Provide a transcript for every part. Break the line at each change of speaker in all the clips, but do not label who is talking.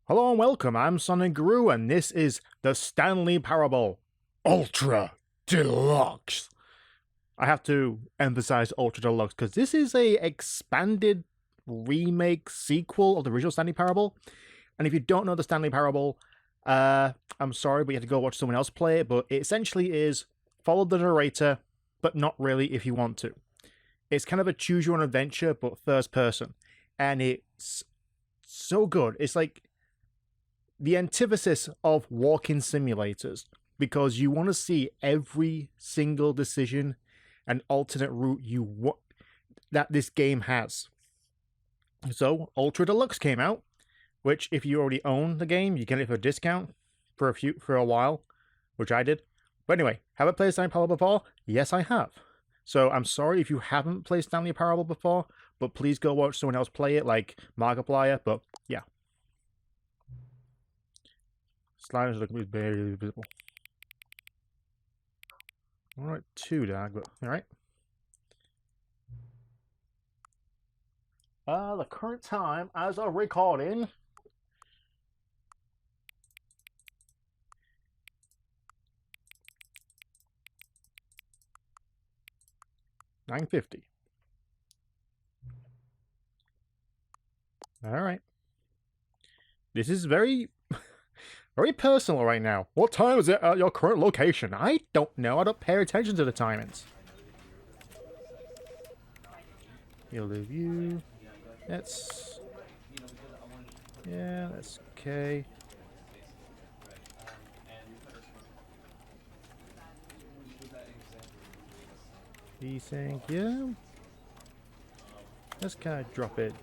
Hello and welcome, I'm Sonicguru and this is the Stanley Parable Ultra Deluxe. I have to emphasize Ultra Deluxe because this is a expanded remake sequel of the original Stanley Parable. And if you don't know the Stanley Parable, I'm sorry, but you have to go watch someone else play it. But it essentially is follow the narrator, but not really if you want to. It's kind of a choose your own adventure, but first person. And it's so good. It's like the antithesis of walking simulators because you want to see every single decision and alternate route that this game has. So Ultra Deluxe came out, which if you already own the game, you get it for a discount for a while, which I did. But anyway, have I played Stanley Parable before? Yes, I have. So I'm sorry if you haven't played Stanley Parable before, but please go watch someone else play it, like Markiplier. But yeah. Sliders look very visible. Alright, too dark, but alright. The current time as of recording. $9:50. Alright. This is very personal right now. What time is it at your current location? I don't know. I don't pay attention to the timings. Field of view. That's... yeah, that's okay. Desync, yeah. Let's kind of drop it.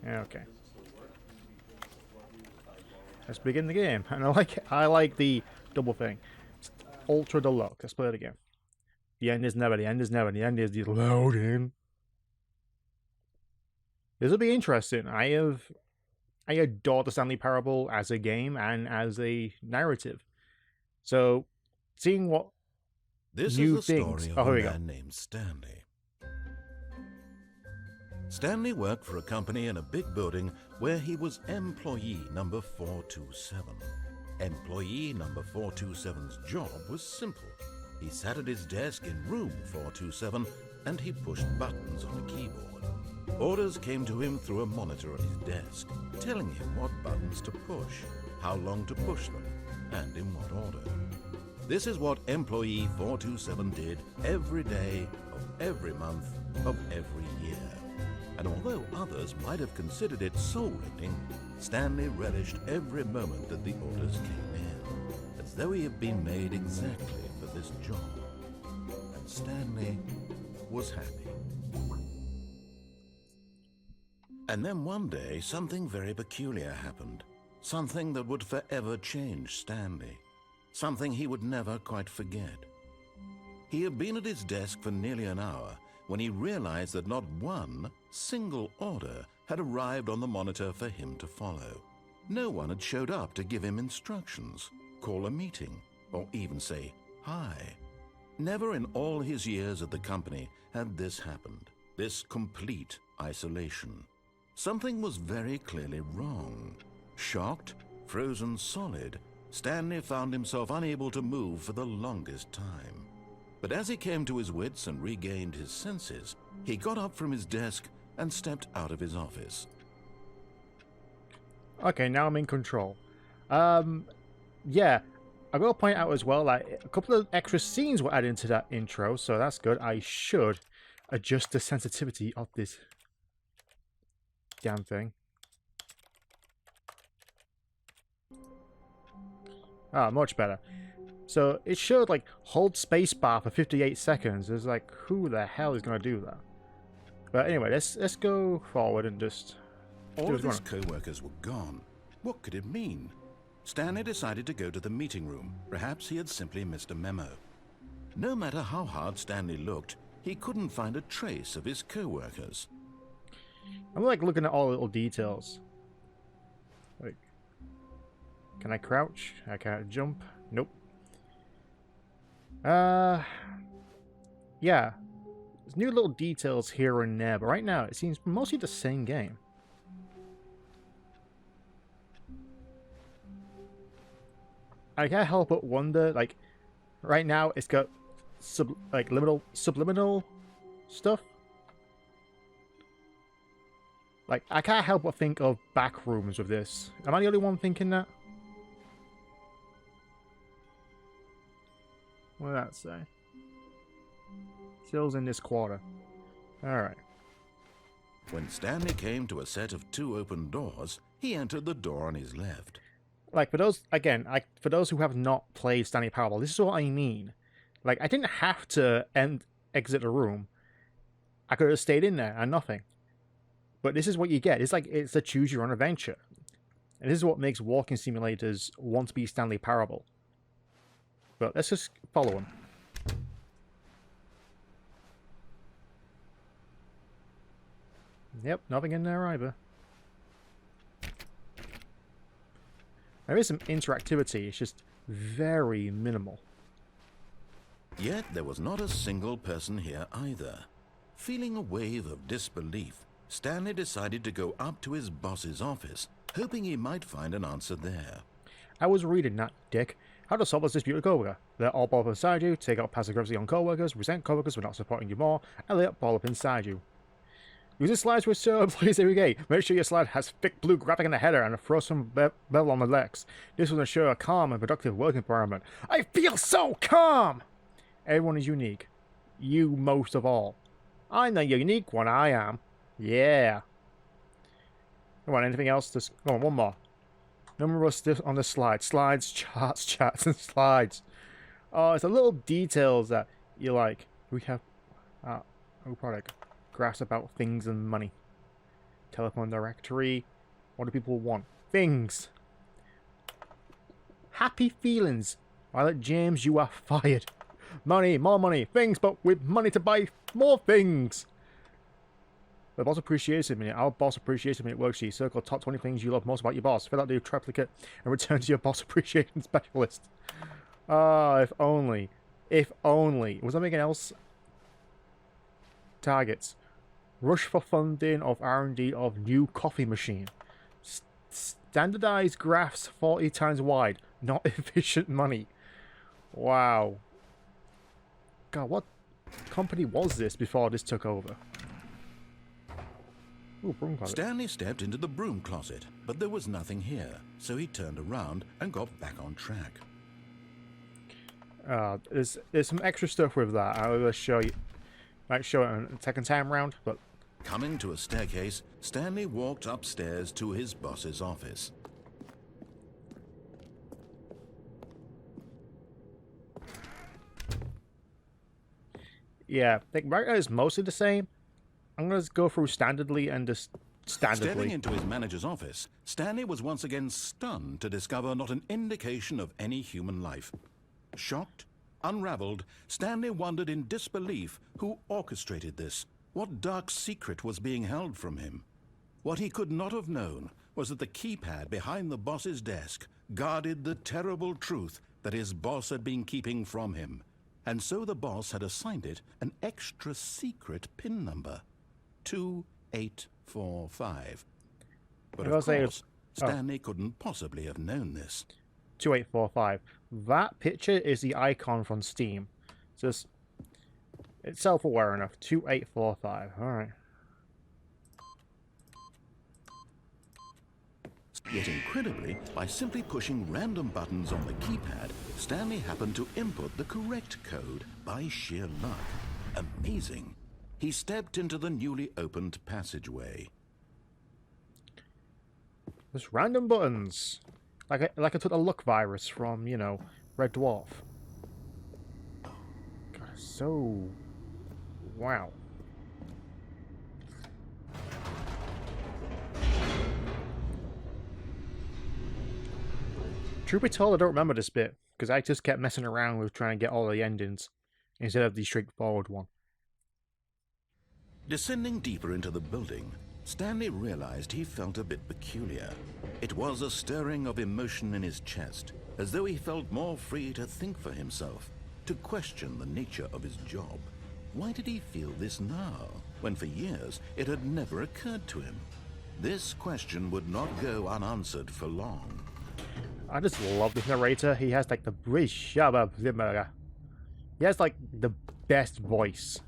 Okay. Let's begin the game. And I like the double thing. It's Ultra Deluxe. Let's play it again. The end is never, the end is never, the end is the loading. This will be interesting. I adore the Stanley Parable as a game and as a narrative. So seeing what
this
new
is the
things.
Story
Oh,
of
here
a
we go.
man named Stanley. Stanley worked for a company in a big building where he was employee number 427. Employee number 427's job was simple. He sat at his desk in room 427 and he pushed buttons on a keyboard. Orders came to him through a monitor at his desk, telling him what buttons to push, how long to push them, and in what order. This is what employee 427 did every day of every month of every year. And although others might have considered it soul-rending, Stanley relished every moment that the orders came in, as though he had been made exactly for this job. And Stanley was happy. And then one day, something very peculiar happened. Something that would forever change Stanley. Something he would never quite forget. He had been at his desk for nearly an hour when he realized that not one single order had arrived on the monitor for him to follow. No one had showed up to give him instructions, call a meeting, or even say hi. Never in all his years at the company had this happened, this complete isolation. Something was very clearly wrong. Shocked, frozen solid, Stanley found himself unable to move for the longest time. But as he came to his wits and regained his senses, he got up from his desk and stepped out of his office.
Okay, now I'm in control. Yeah, I've got to point out as well that a couple of extra scenes were added into that intro, so that's good. I should adjust the sensitivity of this damn thing. Ah, much better. So it showed like hold spacebar for 58 seconds. It's like, who the hell is gonna do that? But anyway, let's go forward and just.
All of his co-workers were gone. What could it mean? Stanley decided to go to the meeting room. Perhaps he had simply missed a memo. No matter how hard Stanley looked, he couldn't find a trace of his co-workers.
I'm like looking at all the little details. Like, can I crouch? I can't jump. Nope. Yeah. There's new little details here and there, but right now it seems mostly the same game. I can't help but wonder, like, right now it's got subliminal stuff. Like, I can't help but think of back rooms with this. Am I the only one thinking that? What did that say? Stills in this quarter. Alright.
When Stanley came to a set of 2 open doors, he entered the door on his left.
Like, for those, again, for those who have not played Stanley Parable, this is what I mean. Like, I didn't have to exit the room. I could have stayed in there and nothing. But this is what you get. It's like, it's a choose your own adventure. And this is what makes walking simulators want to be Stanley Parable. But let's just follow him. Yep, nothing in there either. There is some interactivity, it's just very minimal.
Yet there was not a single person here either. Feeling a wave of disbelief, Stanley decided to go up to his boss's office, hoping he might find an answer there.
I was reading that, Dick. How to solve this dispute with coworker. Let all ball up inside you, take out passive aggressive on coworkers, resent coworkers for not supporting you more, and let ball up inside you. Using slides with server employees every day. Make sure your slide has thick blue graphic in the header and throw some bevel on the legs. This will ensure a calm and productive work environment. I feel so calm! Everyone is unique. You most of all. I'm the unique one, I am. Yeah. Come on, anything else? Just, come on, one more. Number on the slide. Slides, charts, chats, and slides. Oh, it's the little details that you like. We have... product. Graphs about things and money. Telephone directory. What do people want? Things. Happy feelings. Violet James, you are fired. Money, more money, things, but with money to buy more things. The boss appreciation minute. Our boss appreciation minute worksheet. Circle top 20 things you love most about your boss. Fill out the triplicate and return to your boss appreciation specialist. Ah, if only. If only. Was there anything else? Targets. Rush for funding of R&D of new coffee machine. Standardized graphs 40 times wide. Not efficient money. Wow. God, what company was this before this took over? Ooh, broom closet.
Stanley stepped into the broom closet, but there was nothing here, so he turned around and got back on track.
There's some extra stuff with that. I'll show you. Might show it on the second time round, but...
Coming to a staircase, Stanley walked upstairs to his boss's office.
Yeah, I think right now is mostly the same. I'm going to go through standardly and just standardly.
Stepping into his manager's office, Stanley was once again stunned to discover not an indication of any human life. Shocked, unraveled, Stanley wondered in disbelief who orchestrated this. What dark secret was being held from him? What he could not have known was that the keypad behind the boss's desk guarded the terrible truth that his boss had been keeping from him. And so the boss had assigned it an extra secret PIN number. 2845. But of course, Stanley couldn't possibly have known this.
2845. That picture is the icon from Steam. Just... It's self-aware enough. 2845. Alright.
Yet incredibly, by simply pushing random buttons on the keypad, Stanley happened to input the correct code by sheer luck. Amazing. He stepped into the newly opened passageway.
Just random buttons. Like I took the luck virus from, you know, Red Dwarf. God, so... Wow. Truth be told, I don't remember this bit, because I just kept messing around with trying to get all the endings, instead of the straightforward one.
Descending deeper into the building, Stanley realized he felt a bit peculiar. It was a stirring of emotion in his chest, as though he felt more free to think for himself, to question the nature of his job. Why did he feel this now, when for years it had never occurred to him? This question would not go unanswered for long.
I just love this narrator. He has like the British. He has like the best voice.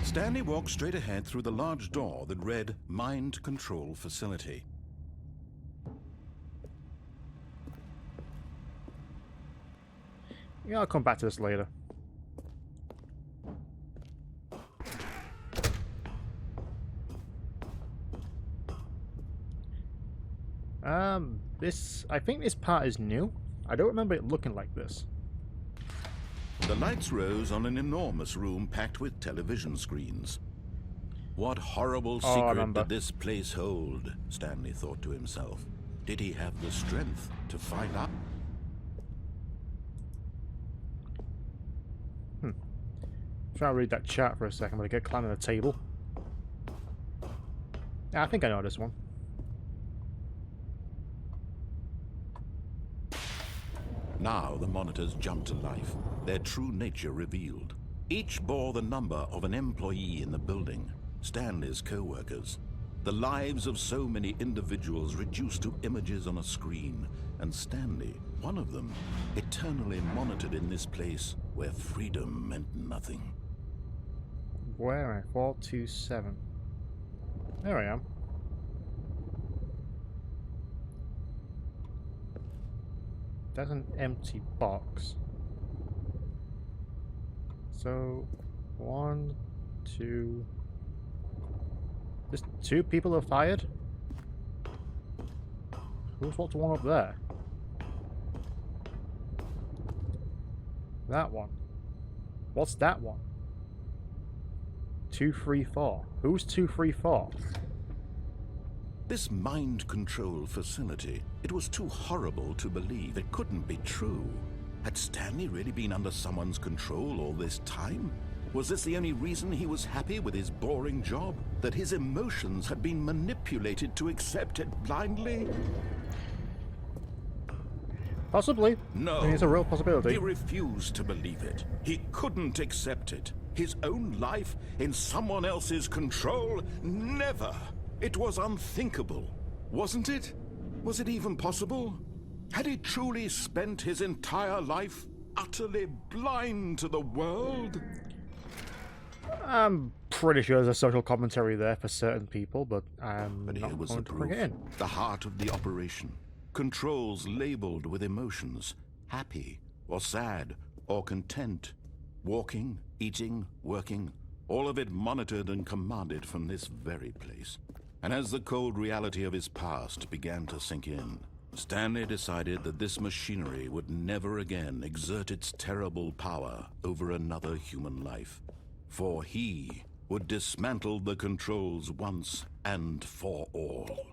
Stanley walked straight ahead through the large door that read Mind Control Facility.
Yeah, I'll come back to this later. I think this part is new. I don't remember it looking like this.
The lights rose on an enormous room packed with television screens. What horrible secret did this place hold? Stanley thought to himself. Did he have the strength to find out?
Try to read that chat for a second, but I get climbing the table. Yeah, I think I know this one.
Now the monitors jumped to life, their true nature revealed. Each bore the number of an employee in the building, Stanley's co-workers. The lives of so many individuals reduced to images on a screen, and Stanley, one of them, eternally monitored in this place where freedom meant nothing.
Where am I? 427. There I am. That's an empty box. So, 1, 2... Just 2 people are fired? Who's what's one up there? That one. What's that one? 234. Who's 234?
This mind control facility, it was too horrible to believe. It couldn't be true. Had Stanley really been under someone's control all this time? Was this the only reason he was happy with his boring job? That his emotions had been manipulated to accept it blindly?
Possibly.
No.
I mean, it's a real possibility.
He refused to believe it. He couldn't accept it. His own life in someone else's control? Never. It was unthinkable, wasn't it? Was it even possible? Had he truly spent his entire life utterly blind to the world?
I'm pretty sure there's a social commentary there for certain people, but I'm
But here
not
was
going
the
to bring
proof.
it in.
The heart of the operation. Controls labeled with emotions. Happy, or sad, or content. Walking, eating, working. All of it monitored and commanded from this very place. And as the cold reality of his past began to sink in, Stanley decided that this machinery would never again exert its terrible power over another human life. For he would dismantle the controls once and for all.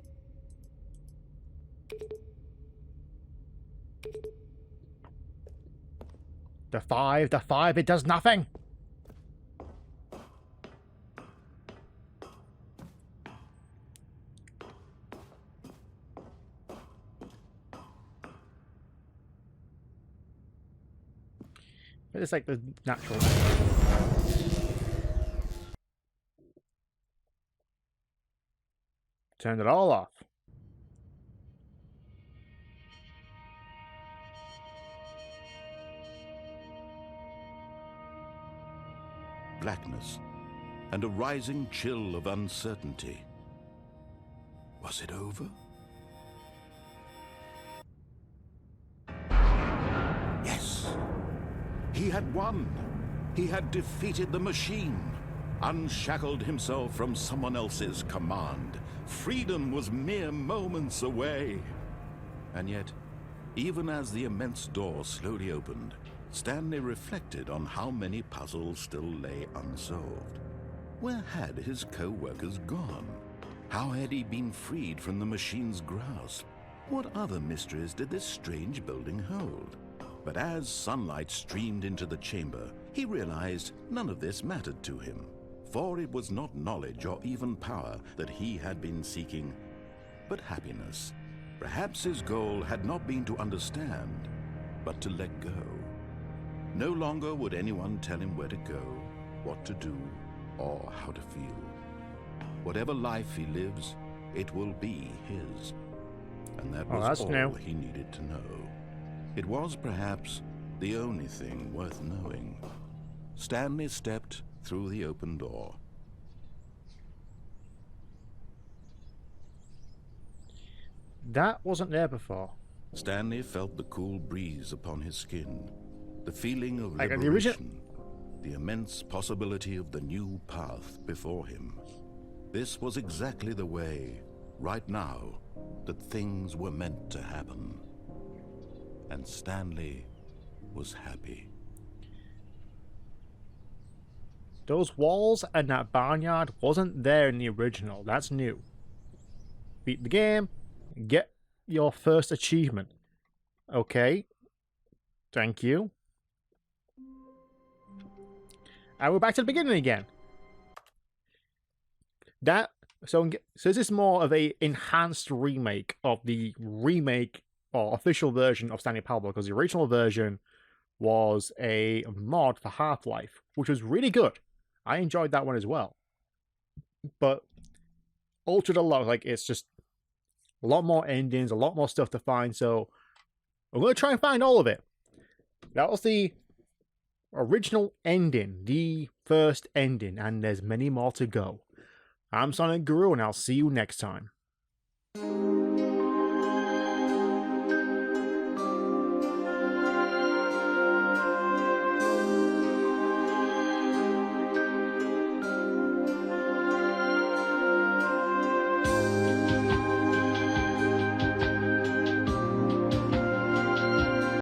The five, it does nothing! It's like the natural. Turned it all off.
Blackness and a rising chill of uncertainty. Was it over? Yes. He had won. He had defeated the machine, unshackled himself from someone else's command. Freedom was mere moments away. And yet, even as the immense door slowly opened, Stanley reflected on how many puzzles still lay unsolved. Where had his co-workers gone? How had he been freed from the machine's grasp? What other mysteries did this strange building hold? But as sunlight streamed into the chamber, he realized none of this mattered to him, for it was not knowledge or even power that he had been seeking, but happiness. Perhaps his goal had not been to understand, but to let go. No longer would anyone tell him where to go, what to do, or how to feel. Whatever life he lives, it will be his. and that
Oh,
was
that's
all
new.
he needed to know. It was perhaps the only thing worth knowing. Stanley stepped through the open door.
That wasn't there before.
Stanley felt the cool breeze upon his skin, the feeling of
Like the original.
liberation, the immense possibility of the new path before him. This was exactly the way, right now, that things were meant to happen. And Stanley was happy.
Those walls and that barnyard wasn't there in the original. That's new. Beat the game, get your first achievement. Okay. Thank you. And we're back to the beginning again. So this is more of a enhanced remake of the remake or official version of Stanley Parable, because the original version was a mod for Half-Life, which was really good. I enjoyed that one as well. But Ultra Deluxe, like, it's just a lot more endings, a lot more stuff to find, so I'm going to try and find all of it. That was the original ending, the first ending, and there's many more to go. I'm Sonicguru, and I'll see you next time.